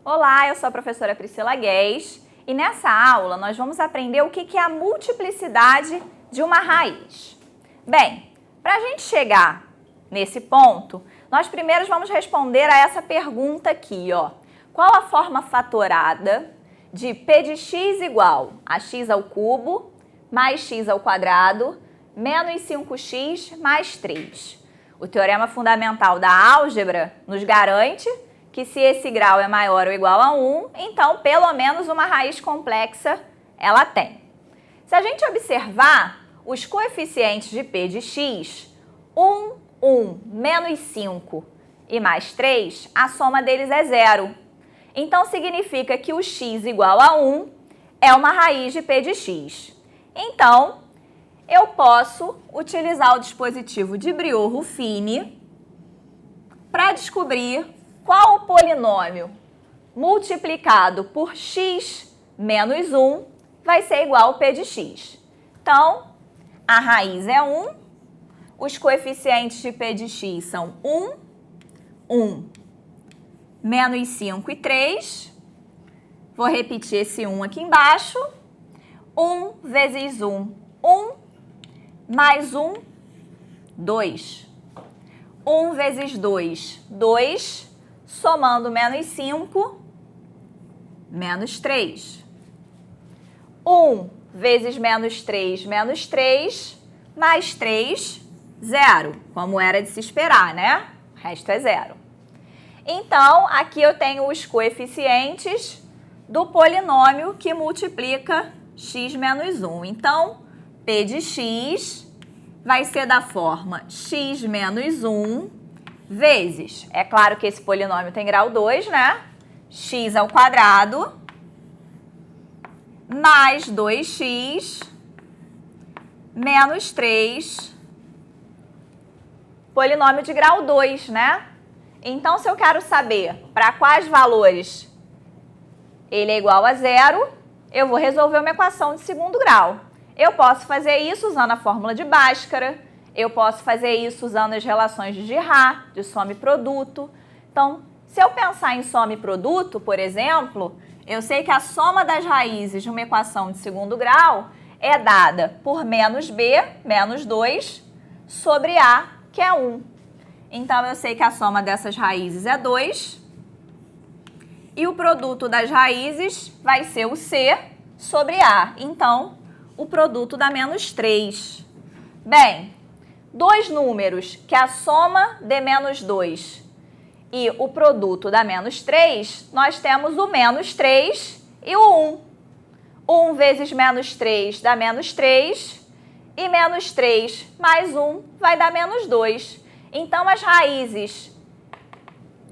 Olá, eu sou a professora Priscila Guez e nessa aula nós vamos aprender o que é a multiplicidade de uma raiz. Bem, para a gente chegar nesse ponto, nós primeiro vamos responder a essa pergunta aqui, ó. Qual a forma fatorada de p de x igual a x ao cubo mais x ao quadrado menos 5x mais 3? O teorema fundamental da álgebra nos garante que se esse grau é maior ou igual a 1, então pelo menos uma raiz complexa ela tem. Se a gente observar os coeficientes de p de x, 1, 1, menos 5 e mais 3, a soma deles é 0. Então significa que o x igual a 1 é uma raiz de p de x. Então, eu posso utilizar o dispositivo de Briot-Ruffini para descobrir qual o polinômio multiplicado por x menos 1 vai ser igual ao p de x. Então, a raiz é 1, os coeficientes de p de x são 1, 1, menos 5 e 3. Vou repetir esse 1 aqui embaixo. 1 vezes 1, 1, mais 1, 2. 1 vezes 2, 2. Somando menos 5, menos 3. 1 vezes menos 3, mais 3, 0. Como era de se esperar, né? O resto é 0. Então, aqui eu tenho os coeficientes do polinômio que multiplica x menos 1. Então, p de x vai ser da forma x menos 1 vezes, é claro que esse polinômio tem grau 2, né? X ao quadrado mais 2x menos 3, polinômio de grau 2, né? Então, se eu quero saber para quais valores ele é igual a 0, eu vou resolver uma equação de segundo grau. Eu posso fazer isso usando a fórmula de Bhaskara. Eu posso fazer isso usando as relações de Girard, de soma e produto. Então, se eu pensar em soma e produto, por exemplo, eu sei que a soma das raízes de uma equação de segundo grau é dada por menos b, menos 2, sobre a, que é 1. Então, eu sei que a soma dessas raízes é 2. E o produto das raízes vai ser o c sobre a. Então, o produto dá menos 3. Bem, dois números que a soma dê menos 2 e o produto dá menos 3, nós temos o menos 3 e o 1. 1 vezes menos 3 dá menos 3 e menos 3 mais 1 vai dar menos 2. Então, as raízes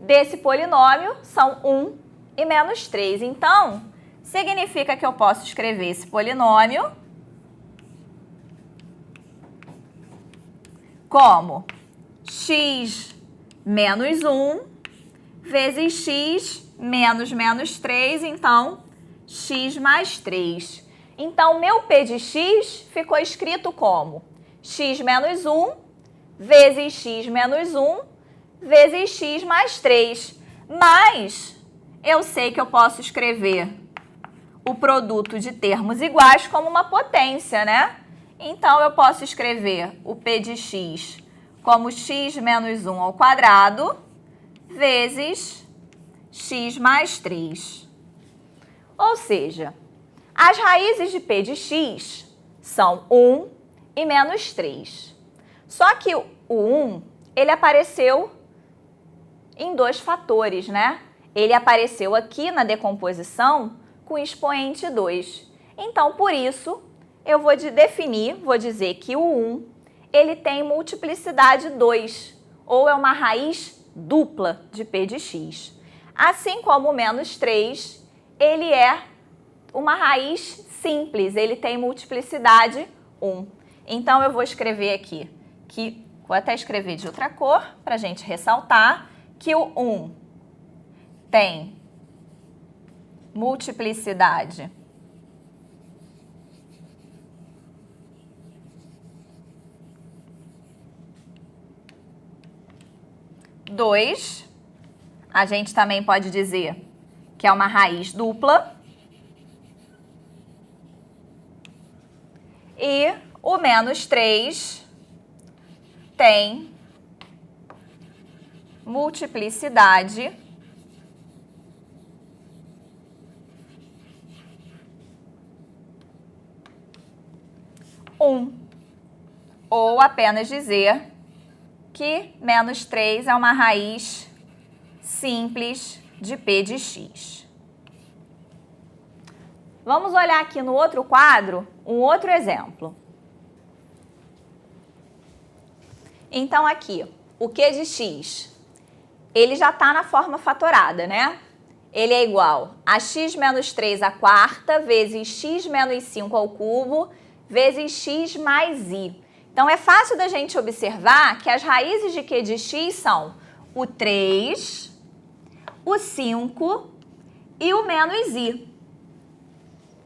desse polinômio são 1 e menos 3. Então, significa que eu posso escrever esse polinômio como x menos 1 vezes x menos menos 3, então x mais 3. Então, meu p de x ficou escrito como x menos 1 vezes x menos 1 vezes x mais 3. Mas eu sei que eu posso escrever o produto de termos iguais como uma potência, né? Então, eu posso escrever o p de x como x menos 1 ao quadrado vezes x mais 3. Ou seja, as raízes de p de x são 1 e menos 3. Só que o 1, ele apareceu em dois fatores, né? Ele apareceu aqui na decomposição com expoente 2. Então, por isso, eu vou vou dizer que o 1, ele tem multiplicidade 2, ou é uma raiz dupla de p de x. Assim como o menos 3, ele é uma raiz simples, ele tem multiplicidade 1. Então, eu vou escrever aqui, vou até escrever de outra cor, para a gente ressaltar, que o 1 tem multiplicidade 2. A gente também pode dizer que é uma raiz dupla. E o menos 3 tem multiplicidade 1. Ou apenas dizer que menos 3 é uma raiz simples de P de x. Vamos olhar aqui no outro quadro um outro exemplo. Então aqui, o Q de x, ele já está na forma fatorada, né? Ele é igual a x menos 3 à quarta vezes x menos 5 ao cubo vezes x mais i. Então é fácil da gente observar que as raízes de Q de x são o 3, o 5 e o menos i.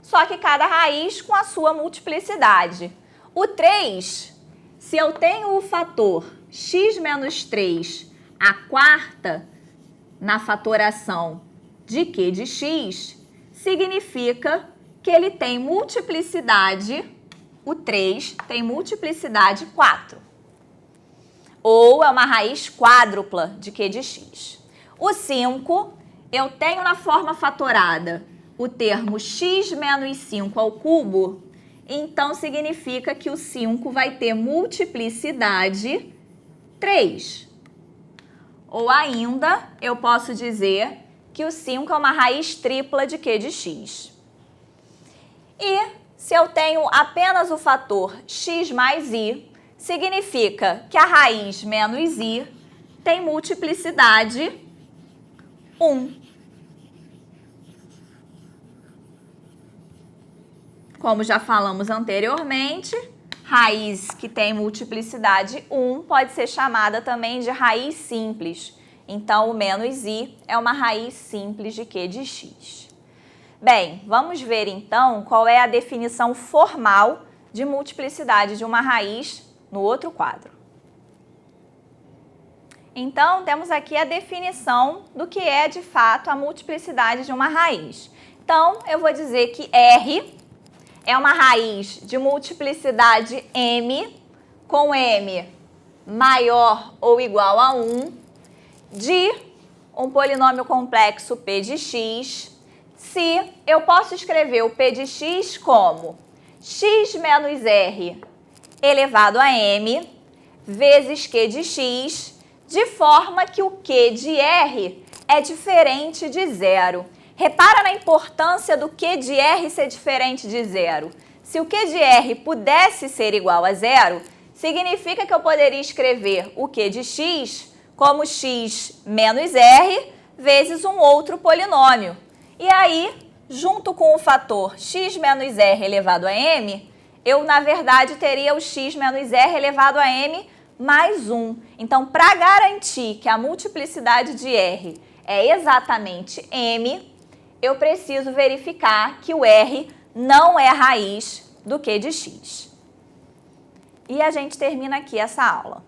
Só que cada raiz com a sua multiplicidade. O 3, se eu tenho o fator x menos 3 à quarta na fatoração de Q de x, significa que ele tem multiplicidade, o 3 tem multiplicidade 4. Ou é uma raiz quádrupla de Q de x. O 5, eu tenho na forma fatorada o termo x menos 5 ao cubo, então significa que o 5 vai ter multiplicidade 3. Ou ainda, eu posso dizer que o 5 é uma raiz tripla de Q de x. E se eu tenho apenas o fator x mais i, significa que a raiz menos i tem multiplicidade 1. Como já falamos anteriormente, raiz que tem multiplicidade 1 pode ser chamada também de raiz simples. Então, o menos i é uma raiz simples de Q de x. Bem, vamos ver então qual é a definição formal de multiplicidade de uma raiz no outro quadro. Então, temos aqui a definição do que é de fato a multiplicidade de uma raiz. Então, eu vou dizer que R é uma raiz de multiplicidade m, com m maior ou igual a 1, de um polinômio complexo P de x, se eu posso escrever o P de x como x menos r elevado a m vezes Q de x, de forma que o Q de r é diferente de zero. Repara na importância do Q de r ser diferente de zero. Se o Q de r pudesse ser igual a zero, significa que eu poderia escrever o Q de x como x menos r vezes um outro polinômio. E aí, junto com o fator x menos r elevado a m, eu, na verdade, teria o x menos r elevado a m mais 1. Então, para garantir que a multiplicidade de r é exatamente m, eu preciso verificar que o r não é raiz do Q de x. E a gente termina aqui essa aula.